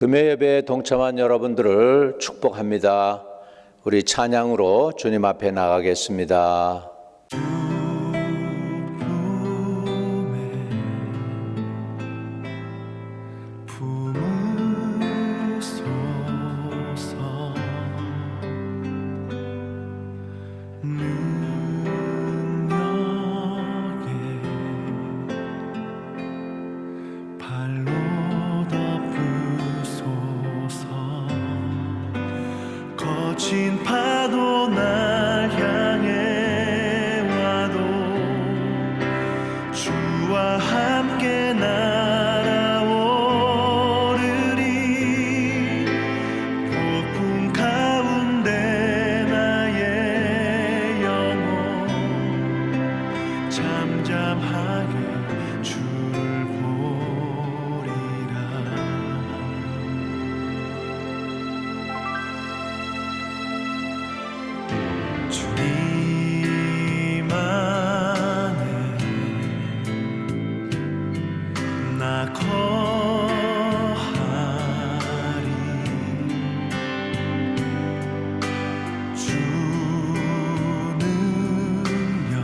금요 예배에 동참한 여러분들을 축복합니다. 우리 찬양으로 주님 앞에 나가겠습니다. 거친 파도 날 향해 와도 주와 함께 날아오르리. 폭풍 가운데 나의 영혼 잠잠하게 주를 보리라. 주님 안에 나 거하리. 주 능력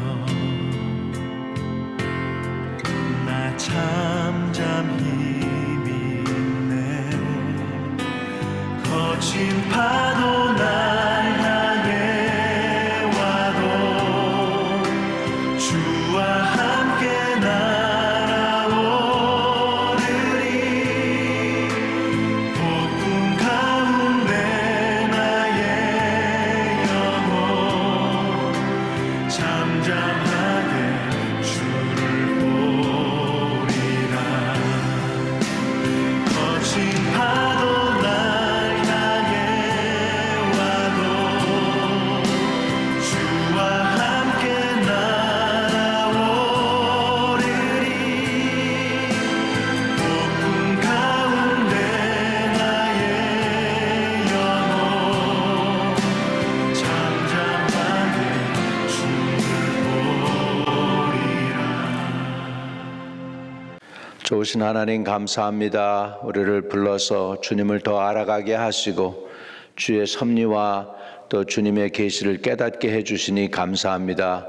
나 잠잠히 믿네. 거친 파도 날 좋으신 하나님 감사합니다. 우리를 불러서 주님을 더 알아가게 하시고 주의 섭리와 또 주님의 계시를 깨닫게 해주시니 감사합니다.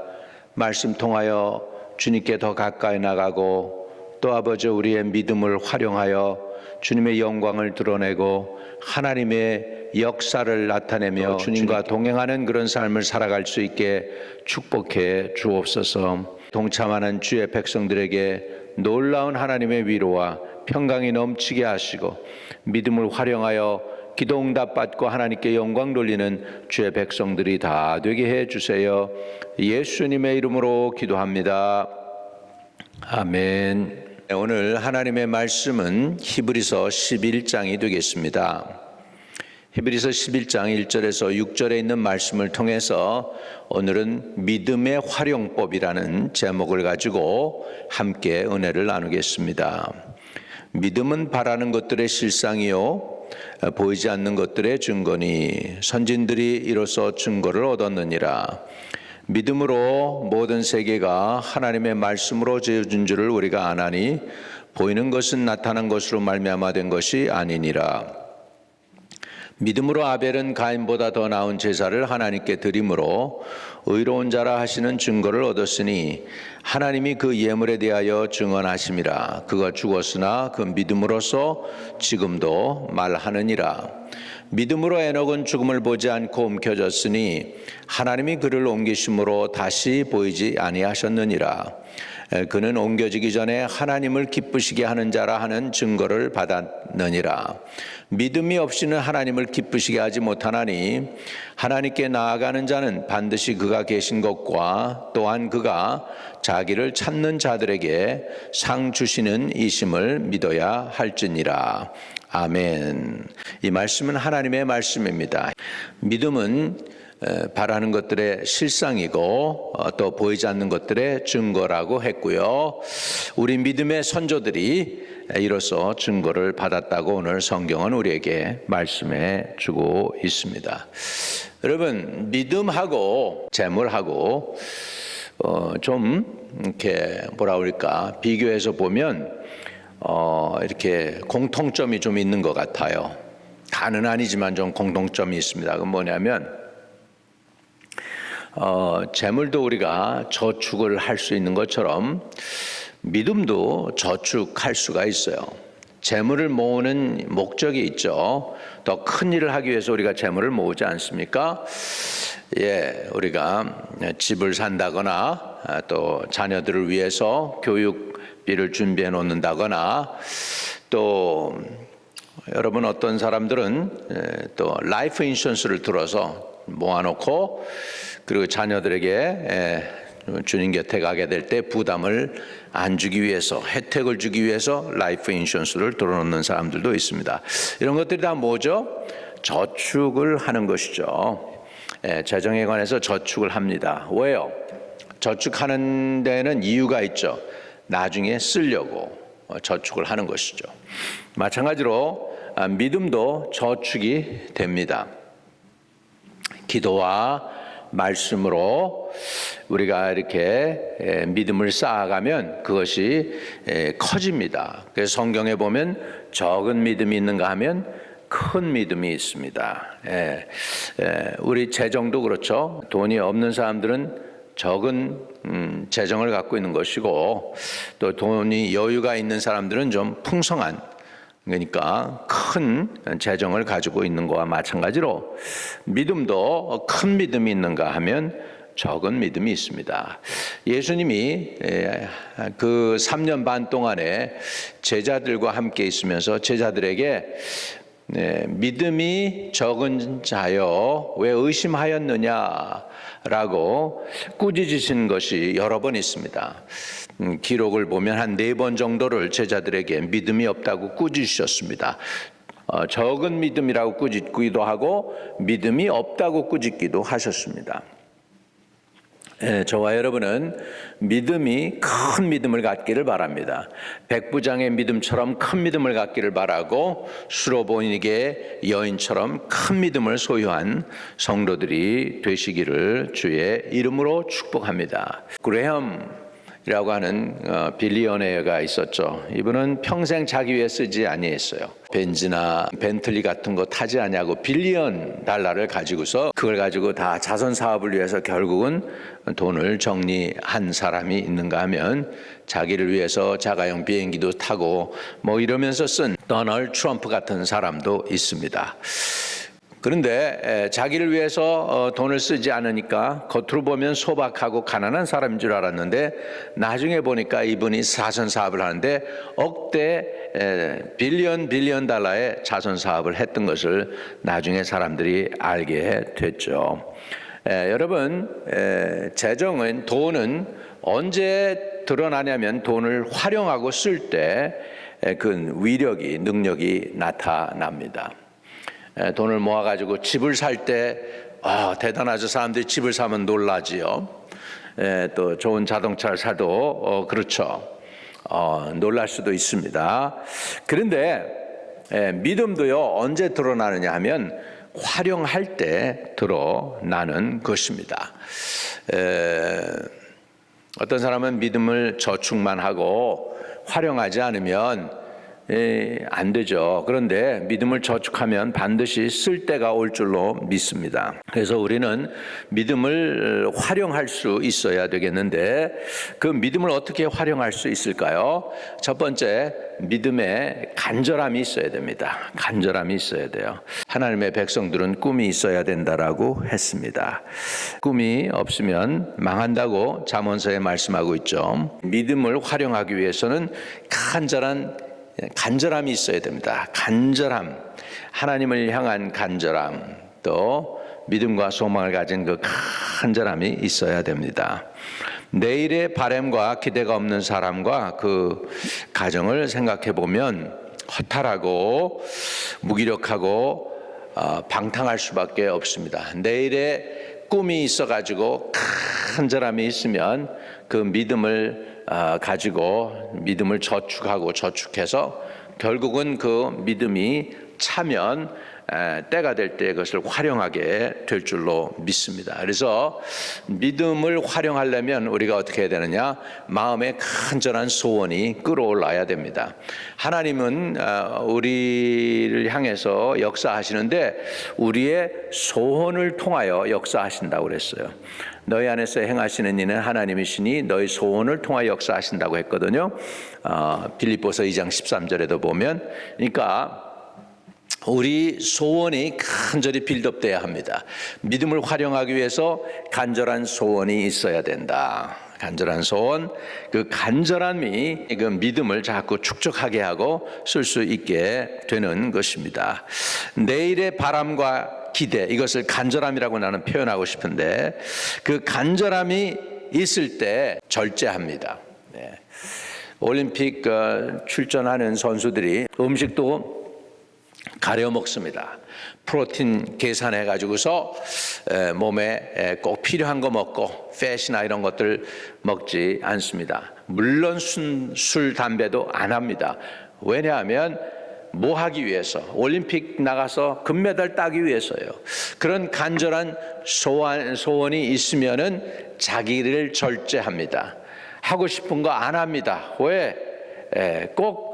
말씀 통하여 주님께 더 가까이 나가고 또 아버지 우리의 믿음을 활용하여 주님의 영광을 드러내고 하나님의 역사를 나타내며 주님과 동행하는 그런 삶을 살아갈 수 있게 축복해 주옵소서. 동참하는 주의 백성들에게 놀라운 하나님의 위로와 평강이 넘치게 하시고 믿음을 활용하여 기도 응답 받고 하나님께 영광 돌리는 주의 백성들이 다 되게 해 주세요. 예수님의 이름으로 기도합니다. 아멘. 오늘 하나님의 말씀은 히브리서 11장이 되겠습니다. 히브리서 11장 1절에서 6절에 있는 말씀을 통해서 오늘은 믿음의 활용법이라는 제목을 가지고 함께 은혜를 나누겠습니다. 믿음은 바라는 것들의 실상이요 보이지 않는 것들의 증거니 선진들이 이로써 증거를 얻었느니라. 믿음으로 모든 세계가 하나님의 말씀으로 지어진 줄을 우리가 아나니 보이는 것은 나타난 것으로 말미암아 된 것이 아니니라. 믿음으로 아벨은 가인보다 더 나은 제사를 하나님께 드림으로 의로운 자라 하시는 증거를 얻었으니 하나님이 그 예물에 대하여 증언하심이라. 그가 죽었으나 그 믿음으로써 지금도 말하느니라. 믿음으로 에녹은 죽음을 보지 않고 옮겨졌으니 하나님이 그를 옮기심으로 다시 보이지 아니하셨느니라. 그는 옮겨지기 전에 하나님을 기쁘시게 하는 자라 하는 증거를 받았느니라. 믿음이 없이는 하나님을 기쁘시게 하지 못하나니 하나님께 나아가는 자는 반드시 그가 계신 것과 또한 그가 자기를 찾는 자들에게 상 주시는 이심을 믿어야 할지니라. 아멘. 이 말씀은 하나님의 말씀입니다. 믿음은 바라는 것들의 실상이고 또 보이지 않는 것들의 증거라고 했고요. 우리 믿음의 선조들이 이로써 증거를 받았다고 오늘 성경은 우리에게 말씀해 주고 있습니다. 여러분, 믿음하고 재물하고 좀 이렇게 뭐라 그럴까 비교해서 보면 이렇게 공통점이 좀 있는 것 같아요. 다는 아니지만 좀 공통점이 있습니다. 그건 뭐냐면 재물도 우리가 저축을 할 수 있는 것처럼 믿음도 저축할 수가 있어요. 재물을 모으는 목적이 있죠. 더 큰 일을 하기 위해서 우리가 재물을 모으지 않습니까? 우리가 집을 산다거나 또 자녀들을 위해서 교육비를 준비해 놓는다거나 또 여러분 어떤 사람들은 또 라이프 인슈런스를 들어서 모아놓고 그리고 자녀들에게 주님 곁에 가게 될 때 부담을 안 주기 위해서 혜택을 주기 위해서 라이프 인슈런스를 들어놓는 사람들도 있습니다. 이런 것들이 다 뭐죠? 저축을 하는 것이죠. 재정에 관해서 저축을 합니다. 왜요? 저축하는 데는 이유가 있죠. 나중에 쓰려고 저축을 하는 것이죠. 마찬가지로 믿음도 저축이 됩니다. 기도와 말씀으로 우리가 이렇게 믿음을 쌓아가면 그것이 커집니다. 그래서 성경에 보면 적은 믿음이 있는가 하면 큰 믿음이 있습니다. 우리 재정도 그렇죠. 돈이 없는 사람들은 적은 재정을 갖고 있는 것이고 또 돈이 여유가 있는 사람들은 좀 풍성한 그러니까 큰 재정을 가지고 있는 것과 마찬가지로 믿음도 큰 믿음이 있는가 하면 적은 믿음이 있습니다. 예수님이 그 3년 반 동안에 제자들과 함께 있으면서 제자들에게 믿음이 적은 자여 왜 의심하였느냐라고 꾸짖으신 것이 여러 번 있습니다. 기록을 보면 한 4번 정도를 제자들에게 믿음이 없다고 꾸짖으셨습니다. 적은 믿음이라고 꾸짖기도 하고 믿음이 없다고 꾸짖기도 하셨습니다. 저와 여러분은 믿음이 큰 믿음을 갖기를 바랍니다. 백부장의 믿음처럼 큰 믿음을 갖기를 바라고 수로보니게 여인처럼 큰 믿음을 소유한 성도들이 되시기를 주의 이름으로 축복합니다. 그레엄이라고 하는 빌리어네어가 있었죠. 이분은 평생 자기 위해 쓰지 아니했어요. 벤츠나 벤틀리 같은 거 타지 않냐고 빌리언 달러를 가지고서 그걸 가지고 다 자선 사업을 위해서 결국은 돈을 정리한 사람이 있는가 하면 자기를 위해서 자가용 비행기도 타고 뭐 이러면서 쓴 도널드 트럼프 같은 사람도 있습니다. 그런데 자기를 위해서 돈을 쓰지 않으니까 겉으로 보면 소박하고 가난한 사람인 줄 알았는데 나중에 보니까 이분이 자선 사업을 하는데 억대 빌리언 달러의 자선 사업을 했던 것을 나중에 사람들이 알게 됐죠. 여러분 재정은 돈은 언제 드러나냐면 돈을 활용하고 쓸 때 그 위력이 능력이 나타납니다. 돈을 모아가지고 집을 살 때 대단하죠. 사람들이 집을 사면 놀라지요. 또 좋은 자동차를 사도 그렇죠. 놀랄 수도 있습니다. 그런데 믿음도요 언제 드러나느냐 하면 활용할 때 드러나는 것입니다. 어떤 사람은 믿음을 저축만 하고 활용하지 않으면 안 되죠. 그런데 믿음을 저축하면 반드시 쓸 때가 올 줄로 믿습니다. 그래서 우리는 믿음을 활용할 수 있어야 되겠는데 그 믿음을 어떻게 활용할 수 있을까요? 첫 번째, 믿음에 간절함이 있어야 됩니다. 간절함이 있어야 돼요. 하나님의 백성들은 꿈이 있어야 된다라고 했습니다. 꿈이 없으면 망한다고 잠언서에 말씀하고 있죠. 믿음을 활용하기 위해서는 간절함이 있어야 됩니다. 간절함, 하나님을 향한 간절함, 또 믿음과 소망을 가진 그 간절함이 있어야 됩니다. 내일의 바람과 기대가 없는 사람과 그 가정을 생각해 보면 허탈하고 무기력하고 방탕할 수밖에 없습니다. 내일의 꿈이 있어가지고 간절함이 있으면 그 믿음을 가지고 믿음을 저축해서 결국은 그 믿음이 차면 때가 될 때 그것을 활용하게 될 줄로 믿습니다. 그래서 믿음을 활용하려면 우리가 어떻게 해야 되느냐? 마음에 간절한 소원이 끌어올라야 됩니다. 하나님은 우리를 향해서 역사하시는데 우리의 소원을 통하여 역사하신다고 그랬어요. 너희 안에서 행하시는 이는 하나님이시니 너희 소원을 통하여 역사하신다고 했거든요. 빌립보서 2장 13절에도 보면, 그러니까 우리 소원이 간절히 빌드업돼야 합니다. 믿음을 활용하기 위해서 간절한 소원이 있어야 된다. 간절한 소원, 그 간절함이 그 믿음을 자꾸 축적하게 하고 쓸 수 있게 되는 것입니다. 내일의 바람과 기대, 이것을 간절함이라고 나는 표현하고 싶은데, 그 간절함이 있을 때 절제합니다. 올림픽 출전하는 선수들이 음식도 가려 먹습니다. 프로틴 계산해 가지고서 몸에 꼭 필요한 거 먹고 팻이나 이런 것들 먹지 않습니다. 물론 술, 담배도 안 합니다. 왜냐하면 뭐 하기 위해서? 올림픽 나가서 금메달 따기 위해서요. 그런 간절한 소원이 있으면은 자기를 절제합니다. 하고 싶은 거 안 합니다. 왜? 꼭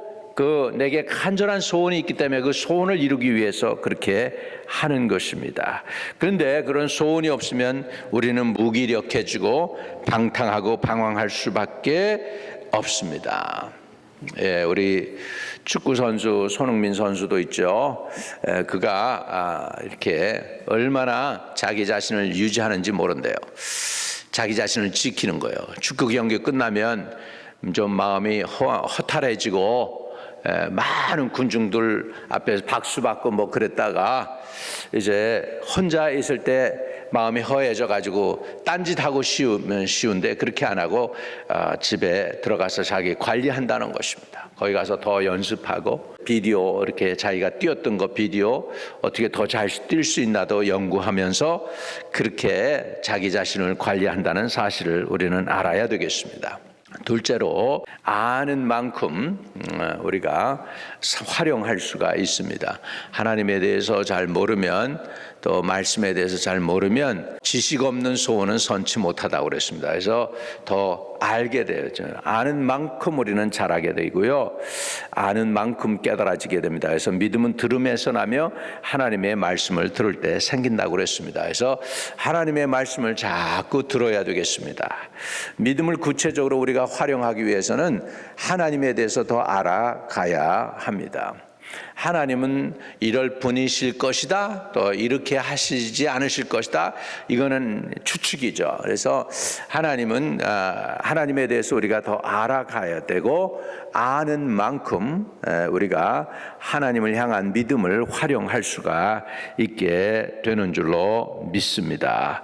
내게 간절한 소원이 있기 때문에 그 소원을 이루기 위해서 그렇게 하는 것입니다. 그런데 그런 소원이 없으면 우리는 무기력해지고 방탕하고 방황할 수밖에 없습니다. 우리 축구 선수 손흥민 선수도 있죠. 그가 이렇게 얼마나 자기 자신을 유지하는지 모른대요. 자기 자신을 지키는 거예요. 축구 경기 끝나면 좀 마음이 허탈해지고 많은 군중들 앞에서 박수 받고 뭐 그랬다가 이제 혼자 있을 때 마음이 허해져 가지고 딴짓하고 쉬우면 쉬운데 그렇게 안 하고 집에 들어가서 자기 관리한다는 것입니다. 거기 가서 더 연습하고 비디오, 이렇게 자기가 뛰었던 거 비디오 어떻게 더 잘 뛸 수 있나도 연구하면서 그렇게 자기 자신을 관리한다는 사실을 우리는 알아야 되겠습니다. 둘째로, 아는 만큼 우리가 활용할 수가 있습니다. 하나님에 대해서 잘 모르면, 또 말씀에 대해서 잘 모르면 지식 없는 소원은 선치 못하다고 그랬습니다. 그래서 더 알게 돼요. 아는 만큼 우리는 잘하게 되고요, 아는 만큼 깨달아지게 됩니다. 그래서 믿음은 들음에서 나며 하나님의 말씀을 들을 때 생긴다고 그랬습니다. 그래서 하나님의 말씀을 자꾸 들어야 되겠습니다. 믿음을 구체적으로 우리가 활용하기 위해서는 하나님에 대해서 더 알아가야 합니다. 하나님은 이럴 분이실 것이다, 또 이렇게 하시지 않으실 것이다, 이거는 추측이죠. 그래서 하나님은 하나님에 대해서 우리가 더 알아가야 되고, 아는 만큼 우리가 하나님을 향한 믿음을 활용할 수가 있게 되는 줄로 믿습니다.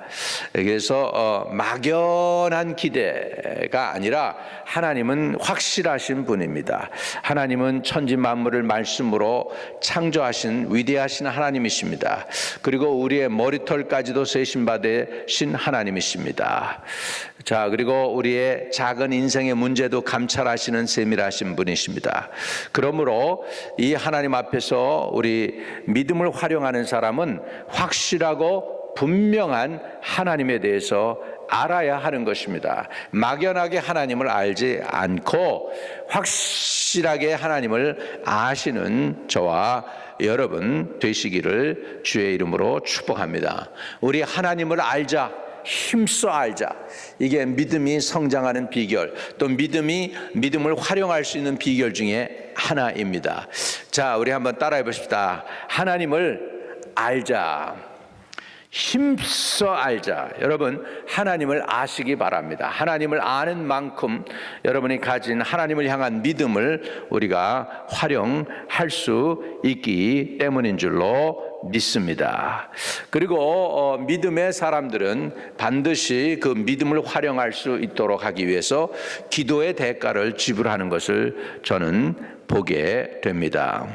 그래서 막연한 기대가 아니라 하나님은 확실하신 분입니다. 하나님은 천지 만물을 말씀으로 창조하신 위대하신 하나님이십니다. 그리고 우리의 머리털까지도 세신 받으신 하나님이십니다. 자, 그리고 우리의 작은 인생의 문제도 감찰하시는 세밀하신 분이십니다. 그러므로 이 하나님 앞에서 우리 믿음을 활용하는 사람은 확실하고 분명한 하나님에 대해서 알아야 하는 것입니다. 막연하게 하나님을 알지 않고 확실하게 하나님을 아시는 저와 여러분 되시기를 주의 이름으로 축복합니다. 우리 하나님을 알자, 힘써 알자. 이게 믿음이 성장하는 비결, 또 믿음을 활용할 수 있는 비결 중에 하나입니다. 자, 우리 한번 따라해 보십시다. 하나님을 알자. 힘써 알자. 여러분, 하나님을 아시기 바랍니다. 하나님을 아는 만큼 여러분이 가진 하나님을 향한 믿음을 우리가 활용할 수 있기 때문인 줄로 믿습니다. 그리고 믿음의 사람들은 반드시 그 믿음을 활용할 수 있도록 하기 위해서 기도의 대가를 지불하는 것을 저는 보게 됩니다.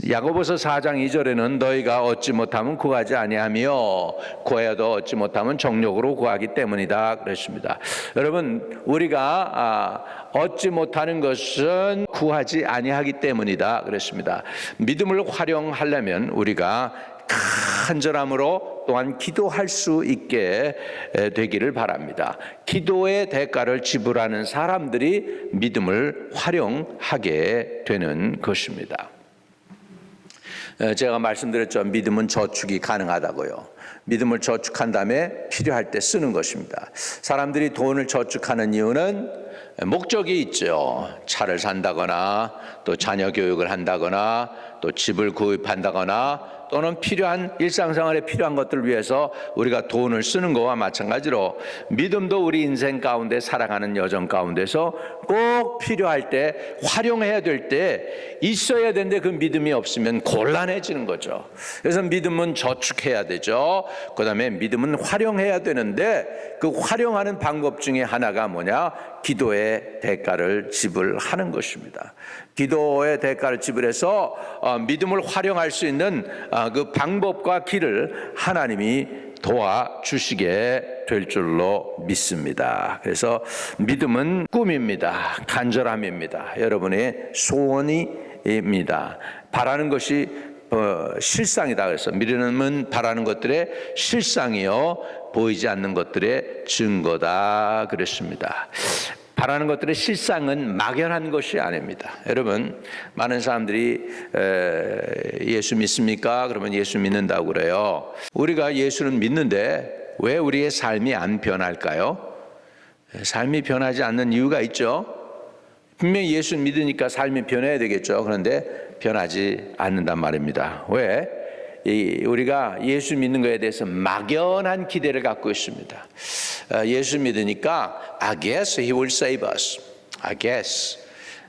야고보서 4장 2절에는 너희가 얻지 못하면 구하지 아니하며 구하여도 얻지 못하면 정욕으로 구하기 때문이다 그랬습니다. 여러분, 우리가 얻지 못하는 것은 구하지 아니하기 때문이다 그랬습니다. 믿음을 활용하려면 우리가 간절함으로 또한 기도할 수 있게 되기를 바랍니다. 기도의 대가를 지불하는 사람들이 믿음을 활용하게 되는 것입니다. 제가 말씀드렸죠. 믿음은 저축이 가능하다고요. 믿음을 저축한 다음에 필요할 때 쓰는 것입니다. 사람들이 돈을 저축하는 이유는 목적이 있죠. 차를 산다거나 또 자녀 교육을 한다거나 또 집을 구입한다거나 또는 필요한 일상생활에 필요한 것들을 위해서 우리가 돈을 쓰는 것과 마찬가지로 믿음도 우리 인생 가운데 살아가는 여정 가운데서 꼭 필요할 때 활용해야 될 때 있어야 되는데 그 믿음이 없으면 곤란해지는 거죠. 그래서 믿음은 저축해야 되죠. 그 다음에 믿음은 활용해야 되는데 그 활용하는 방법 중에 하나가 뭐냐? 기도의 대가를 지불하는 것입니다. 기도의 대가를 지불해서 믿음을 활용할 수 있는 그 방법과 길을 하나님이 도와주시게 될 줄로 믿습니다. 그래서 믿음은 꿈입니다. 간절함입니다. 여러분의 소원입니다. 바라는 것이 실상이다. 그래서 믿음은 바라는 것들의 실상이요 보이지 않는 것들의 증거다 그랬습니다. 바라는 것들의 실상은 막연한 것이 아닙니다. 여러분, 많은 사람들이 예수 믿습니까? 그러면 예수 믿는다고 그래요. 우리가 예수는 믿는데 왜 우리의 삶이 안 변할까요? 삶이 변하지 않는 이유가 있죠. 분명히 예수 믿으니까 삶이 변해야 되겠죠. 그런데 변하지 않는단 말입니다. 왜? 우리가 예수 믿는 것에 대해서 막연한 기대를 갖고 있습니다. 예수 믿으니까 I guess he will save us. I guess.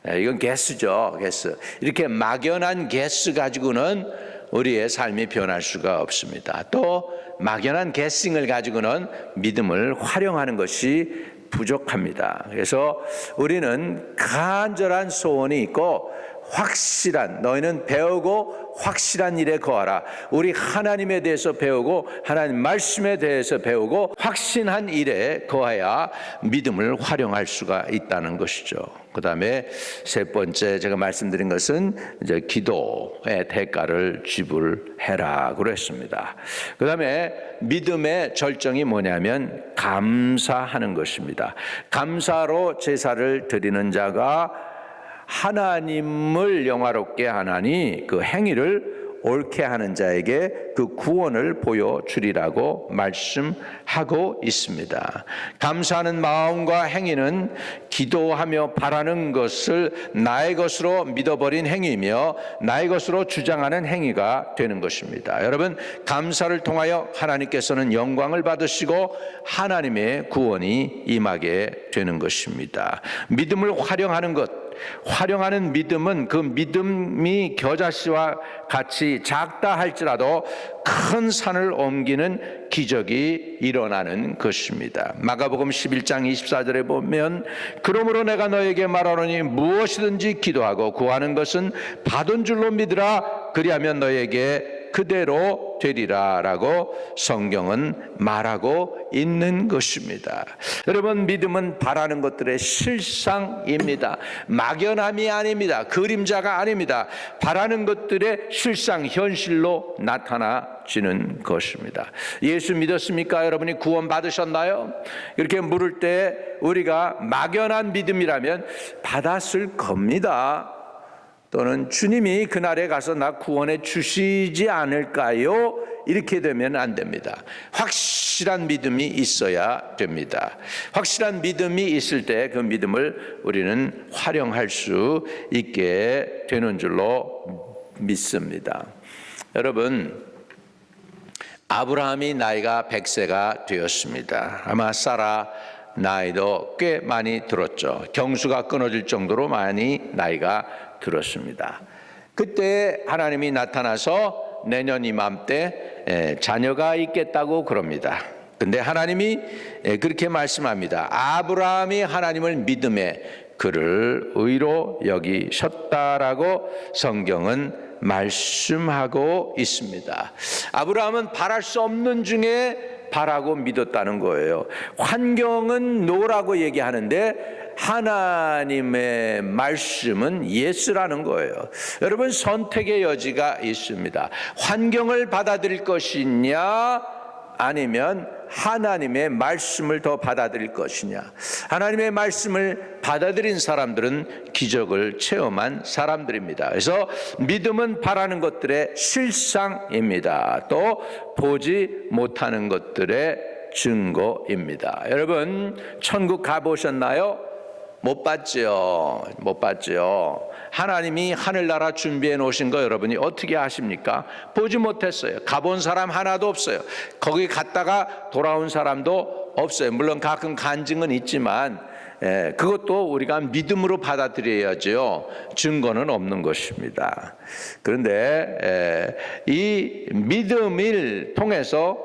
이건 guess죠. guess. 이렇게 막연한 guess 가지고는 우리의 삶이 변할 수가 없습니다. 또 막연한 guessing을 가지고는 믿음을 활용하는 것이 부족합니다. 그래서 우리는 간절한 소원이 있고 확실한, 너희는 배우고 확실한 일에 거하라. 우리 하나님에 대해서 배우고 하나님 말씀에 대해서 배우고 확신한 일에 거해야 믿음을 활용할 수가 있다는 것이죠. 그 다음에 세 번째 제가 말씀드린 것은 이제 기도의 대가를 지불해라 그랬습니다. 그 다음에 믿음의 절정이 뭐냐면 감사하는 것입니다. 감사로 제사를 드리는 자가 하나님을 영화롭게 하나니 그 행위를 옳게 하는 자에게 그 구원을 보여주리라고 말씀하고 있습니다. 감사하는 마음과 행위는 기도하며 바라는 것을 나의 것으로 믿어버린 행위이며 나의 것으로 주장하는 행위가 되는 것입니다. 여러분, 감사를 통하여 하나님께서는 영광을 받으시고 하나님의 구원이 임하게 되는 것입니다. 믿음을 활용하는 것, 활용하는 믿음은 그 믿음이 겨자씨와 같이 작다 할지라도 큰 산을 옮기는 기적이 일어나는 것입니다. 마가복음 11장 24절에 보면 그러므로 내가 너에게 말하노니 무엇이든지 기도하고 구하는 것은 받은 줄로 믿으라. 그리하면 너에게 그대로 되리라 라고 성경은 말하고 있는 것입니다. 여러분, 믿음은 바라는 것들의 실상입니다. 막연함이 아닙니다. 그림자가 아닙니다. 바라는 것들의 실상, 현실로 나타나지는 것입니다. 예수 믿었습니까? 여러분이 구원 받으셨나요? 이렇게 물을 때 우리가 막연한 믿음이라면 받았을 겁니다. 또는 주님이 그날에 가서 나 구원해 주시지 않을까요? 이렇게 되면 안 됩니다. 확실한 믿음이 있어야 됩니다. 확실한 믿음이 있을 때 그 믿음을 우리는 활용할 수 있게 되는 줄로 믿습니다. 여러분, 아브라함이 나이가 100세가 되었습니다. 아마 사라 나이도 꽤 많이 들었죠. 경수가 끊어질 정도로 많이 나이가 들었습니다. 그때 하나님이 나타나서 내년 이맘때 자녀가 있겠다고 그럽니다. 근데 하나님이 그렇게 말씀합니다. 아브라함이 하나님을 믿음에 그를 의로 여기셨다라고 성경은 말씀하고 있습니다. 아브라함은 바랄 수 없는 중에 바라고 믿었다는 거예요. 환경은 노라고 얘기하는데 하나님의 말씀은 예스라는 거예요. 여러분, 선택의 여지가 있습니다. 환경을 받아들일 것이냐 아니면 하나님의 말씀을 더 받아들일 것이냐. 하나님의 말씀을 받아들인 사람들은 기적을 체험한 사람들입니다. 그래서 믿음은 바라는 것들의 실상입니다. 또 보지 못하는 것들의 증거입니다. 여러분, 천국 가보셨나요? 못 봤죠. 못 봤죠. 하나님이 하늘나라 준비해 놓으신 거 여러분이 어떻게 아십니까? 보지 못했어요. 가본 사람 하나도 없어요. 거기 갔다가 돌아온 사람도 없어요. 물론 가끔 간증은 있지만 그것도 우리가 믿음으로 받아들여야죠. 증거는 없는 것입니다. 그런데 이 믿음을 통해서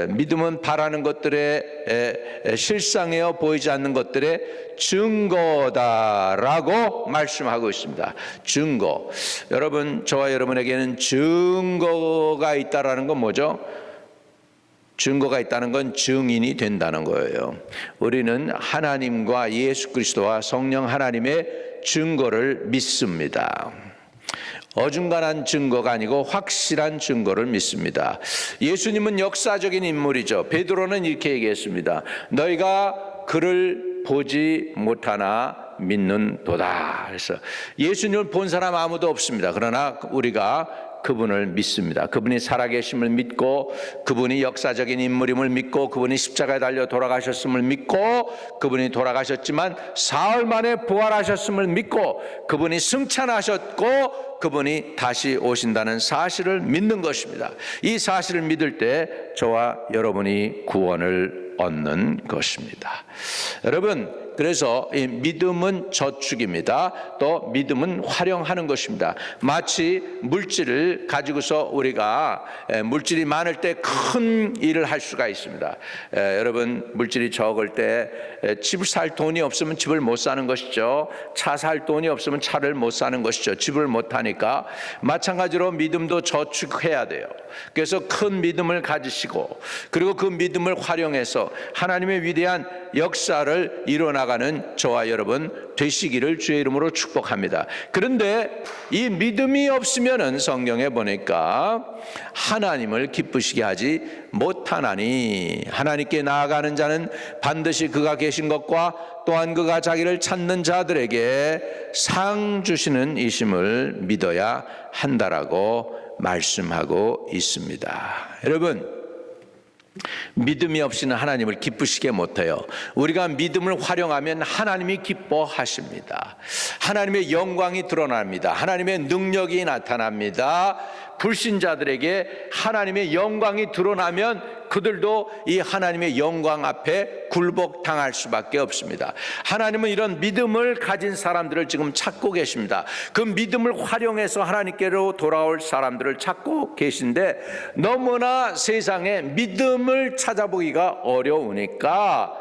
믿음은 바라는 것들의 실상이어 보이지 않는 것들의 증거다라고 말씀하고 있습니다. 증거. 여러분, 저와 여러분에게는 증거가 있다라는 건 뭐죠? 증거가 있다는 건 증인이 된다는 거예요. 우리는 하나님과 예수 그리스도와 성령 하나님의 증거를 믿습니다. 어중간한 증거가 아니고 확실한 증거를 믿습니다. 예수님은 역사적인 인물이죠. 베드로는 이렇게 얘기했습니다. 너희가 그를 보지 못하나 믿는도다. 그래서 예수님을 본 사람 아무도 없습니다. 그러나 우리가 그분을 믿습니다. 그분이 살아계심을 믿고, 그분이 역사적인 인물임을 믿고, 그분이 십자가에 달려 돌아가셨음을 믿고, 그분이 돌아가셨지만 사흘 만에 부활하셨음을 믿고, 그분이 승천하셨고 그분이 다시 오신다는 사실을 믿는 것입니다. 이 사실을 믿을 때 저와 여러분이 구원을 얻는 것입니다. 여러분, 그래서 이 믿음은 저축입니다. 또 믿음은 활용하는 것입니다. 마치 물질을 가지고서 우리가 물질이 많을 때 큰 일을 할 수가 있습니다. 여러분, 물질이 적을 때 집을 살 돈이 없으면 집을 못 사는 것이죠. 차 살 돈이 없으면 차를 못 사는 것이죠. 집을 못 하니까. 마찬가지로 믿음도 저축해야 돼요. 그래서 큰 믿음을 가지시고, 그리고 그 믿음을 활용해서 하나님의 위대한 역사를 이뤄나가는 저와 여러분 되시기를 주의 이름으로 축복합니다. 그런데 이 믿음이 없으면은 성경에 보니까 하나님을 기쁘시게 하지 못하나니, 하나님께 나아가는 자는 반드시 그가 계신 것과 또한 그가 자기를 찾는 자들에게 상 주시는 이심을 믿어야 한다라고 말씀하고 있습니다. 여러분, 믿음이 없이는 하나님을 기쁘시게 못해요. 우리가 믿음을 활용하면 하나님이 기뻐하십니다. 하나님의 영광이 드러납니다. 하나님의 능력이 나타납니다. 불신자들에게 하나님의 영광이 드러나면 그들도 이 하나님의 영광 앞에 굴복당할 수밖에 없습니다. 하나님은 이런 믿음을 가진 사람들을 지금 찾고 계십니다. 그 믿음을 활용해서 하나님께로 돌아올 사람들을 찾고 계신데, 너무나 세상에 믿음을 찾아보기가 어려우니까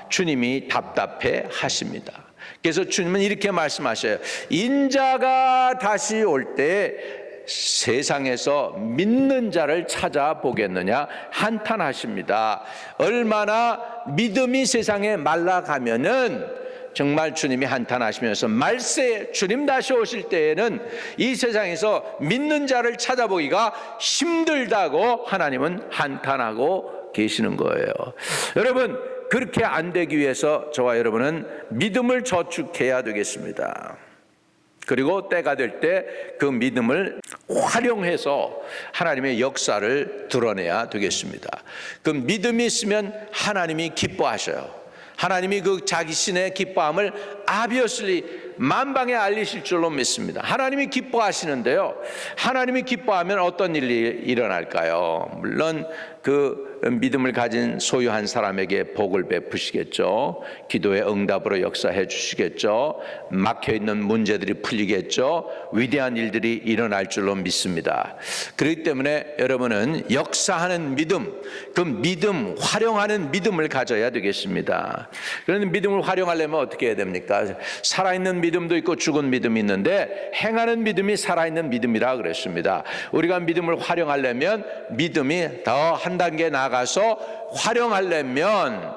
주님이 답답해 하십니다. 그래서 주님은 이렇게 말씀하셔요. 인자가 다시 올 때 세상에서 믿는 자를 찾아보겠느냐 한탄하십니다. 얼마나 믿음이 세상에 말라가면은 정말 주님이 한탄하시면서 말세 주님 다시 오실 때에는 이 세상에서 믿는 자를 찾아보기가 힘들다고 하나님은 한탄하고 계시는 거예요. 여러분, 그렇게 안 되기 위해서 저와 여러분은 믿음을 저축해야 되겠습니다. 그리고 때가 될 때 그 믿음을 활용해서 하나님의 역사를 드러내야 되겠습니다. 그 믿음이 있으면 하나님이 기뻐하셔요. 하나님이 그 자기 신의 기뻐함을 obviously 만방에 알리실 줄로 믿습니다. 하나님이 기뻐하시는데요, 하나님이 기뻐하면 어떤 일이 일어날까요? 물론 그 믿음을 가진 소유한 사람에게 복을 베푸시겠죠. 기도의 응답으로 역사해 주시겠죠. 막혀있는 문제들이 풀리겠죠. 위대한 일들이 일어날 줄로 믿습니다. 그렇기 때문에 여러분은 역사하는 믿음, 그 믿음, 활용하는 믿음을 가져야 되겠습니다. 그런데 믿음을 활용하려면 어떻게 해야 됩니까? 살아있는 믿음도 있고 죽은 믿음이 있는데 행하는 믿음이 살아있는 믿음이라 그랬습니다. 우리가 믿음을 활용하려면 믿음이 더 한 단계 나가서 활용하려면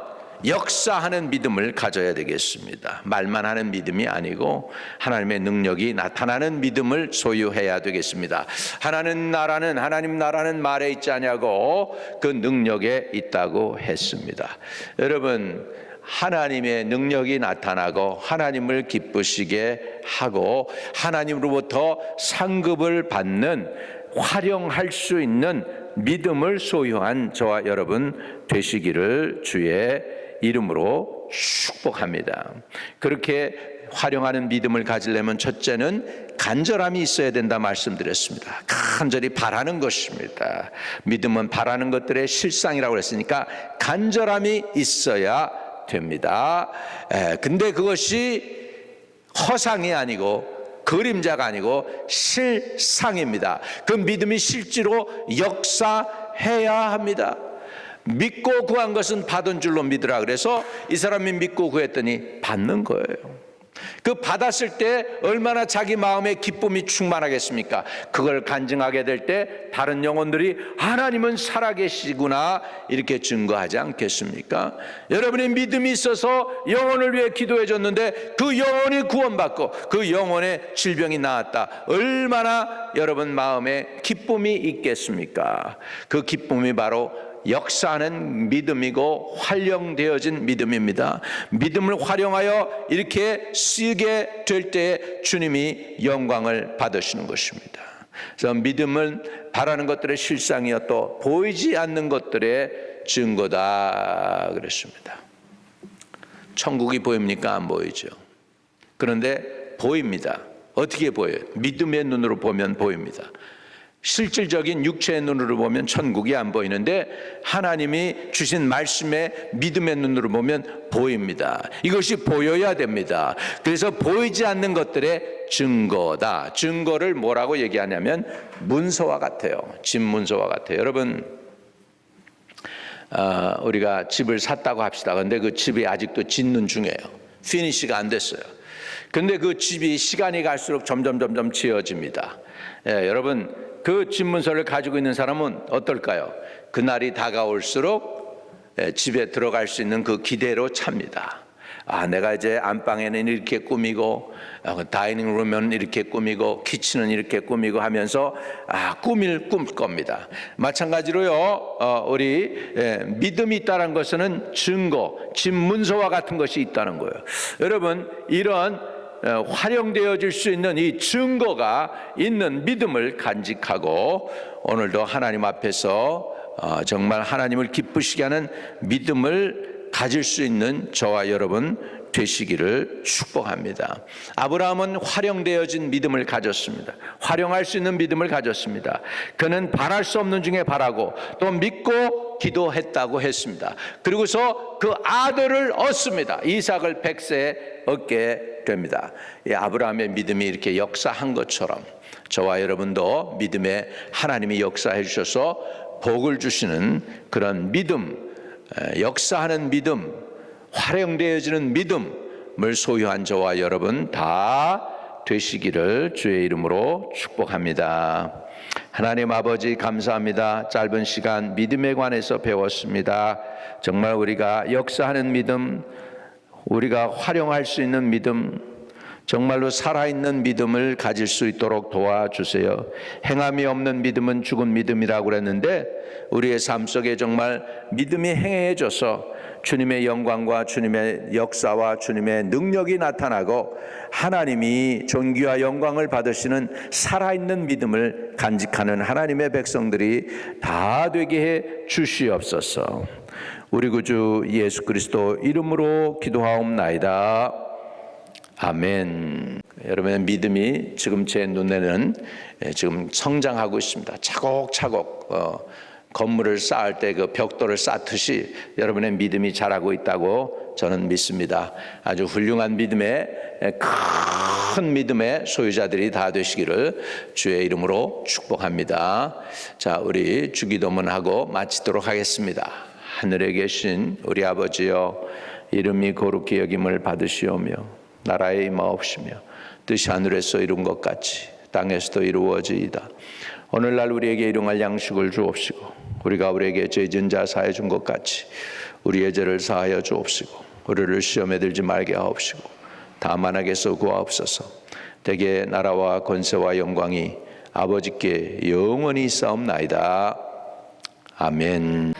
역사하는 믿음을 가져야 되겠습니다. 말만 하는 믿음이 아니고 하나님의 능력이 나타나는 믿음을 소유해야 되겠습니다. 하나님 나라는 말에 있지 않냐고 그 능력에 있다고 했습니다. 여러분, 하나님의 능력이 나타나고 하나님을 기쁘시게 하고 하나님으로부터 상급을 받는, 활용할 수 있는 믿음을 소유한 저와 여러분 되시기를 주의 이름으로 축복합니다. 그렇게 활용하는 믿음을 가지려면 첫째는 간절함이 있어야 된다 말씀드렸습니다. 간절히 바라는 것입니다. 믿음은 바라는 것들의 실상이라고 했으니까 간절함이 있어야 됩니다. 근데 그것이 허상이 아니고 그림자가 아니고 실상입니다. 그 믿음이 실제로 역사해야 합니다. 믿고 구한 것은 받은 줄로 믿으라 그래서 이 사람이 믿고 구했더니 받는 거예요. 그 받았을 때 얼마나 자기 마음에 기쁨이 충만하겠습니까? 그걸 간증하게 될 때 다른 영혼들이 하나님은 살아계시구나 이렇게 증거하지 않겠습니까? 여러분의 믿음이 있어서 영혼을 위해 기도해 줬는데 그 영혼이 구원받고 그 영혼의 질병이 나았다. 얼마나 여러분 마음에 기쁨이 있겠습니까? 그 기쁨이 바로 역사하는 믿음이고 활용되어진 믿음입니다. 믿음을 활용하여 이렇게 쓰게 될 때 주님이 영광을 받으시는 것입니다. 그래서 믿음은 바라는 것들의 실상이요 또 보이지 않는 것들의 증거다 그랬습니다. 천국이 보입니까? 안 보이죠. 그런데 보입니다. 어떻게 보여요? 믿음의 눈으로 보면 보입니다. 실질적인 육체의 눈으로 보면 천국이 안 보이는데 하나님이 주신 말씀에 믿음의 눈으로 보면 보입니다. 이것이 보여야 됩니다. 그래서 보이지 않는 것들의 증거다. 증거를 뭐라고 얘기하냐면 문서와 같아요. 집 문서와 같아요. 여러분, 우리가 집을 샀다고 합시다. 그런데 그 집이 아직도 짓는 중이에요. 피니시가 안 됐어요. 근데 그 집이 시간이 갈수록 점점 지어집니다. 여러분, 그 집문서를 가지고 있는 사람은 어떨까요? 그날이 다가올수록 집에 들어갈 수 있는 그 기대로 찹니다. 내가 이제 안방에는 이렇게 꾸미고 다이닝룸은 이렇게 꾸미고 키친은 이렇게 꾸미고 하면서 꿈을 꿀 겁니다. 마찬가지로요, 우리 믿음이 있다는 것은 증거, 집문서와 같은 것이 있다는 거예요. 여러분, 이런 활용되어질 수 있는 이 증거가 있는 믿음을 간직하고 오늘도 하나님 앞에서 정말 하나님을 기쁘시게 하는 믿음을 가질 수 있는 저와 여러분 되시기를 축복합니다. 아브라함은 활용되어진 믿음을 가졌습니다. 활용할 수 있는 믿음을 가졌습니다. 그는 바랄 수 없는 중에 바라고 또 믿고 기도했다고 했습니다. 그리고서 그 아들을 얻습니다. 이삭을 100세에 얻게 됩니다. 이 아브라함의 믿음이 이렇게 역사한 것처럼 저와 여러분도 믿음에 하나님이 역사해 주셔서 복을 주시는 그런 믿음, 역사하는 믿음, 활용되어지는 믿음을 소유한 저와 여러분 다 되시기를 주의 이름으로 축복합니다. 하나님 아버지 감사합니다. 짧은 시간 믿음에 관해서 배웠습니다. 정말 우리가 역사하는 믿음, 우리가 활용할 수 있는 믿음, 정말로 살아있는 믿음을 가질 수 있도록 도와주세요. 행함이 없는 믿음은 죽은 믿음이라고 그랬는데 우리의 삶 속에 정말 믿음이 행해져서 주님의 영광과 주님의 역사와 주님의 능력이 나타나고 하나님이 존귀와 영광을 받으시는 살아있는 믿음을 간직하는 하나님의 백성들이 다 되게 해 주시옵소서. 우리 구주 예수 그리스도 이름으로 기도하옵나이다. 아멘. 여러분의 믿음이 지금 제 눈에는 지금 성장하고 있습니다. 차곡차곡 건물을 쌓을 때 그 벽돌을 쌓듯이 여러분의 믿음이 자라고 있다고 저는 믿습니다. 아주 훌륭한 믿음의 큰 믿음의 소유자들이 다 되시기를 주의 이름으로 축복합니다. 자, 우리 주기도문하고 마치도록 하겠습니다. 하늘에 계신 우리 아버지여, 이름이 거룩히 여김을 받으시오며 나라의 임하옵시며 뜻이 하늘에서 이룬 것 같이 땅에서도 이루어지이다. 오늘날 우리에게 일용할 양식을 주옵시고 우리가 우리에게 죄진 자 사해 준 것 같이 우리의 죄를 사하여 주옵시고 우리를 시험에 들지 말게 하옵시고 다만 악에서 구하옵소서. 대개 나라와 권세와 영광이 아버지께 영원히 있사옵나이다. 아멘.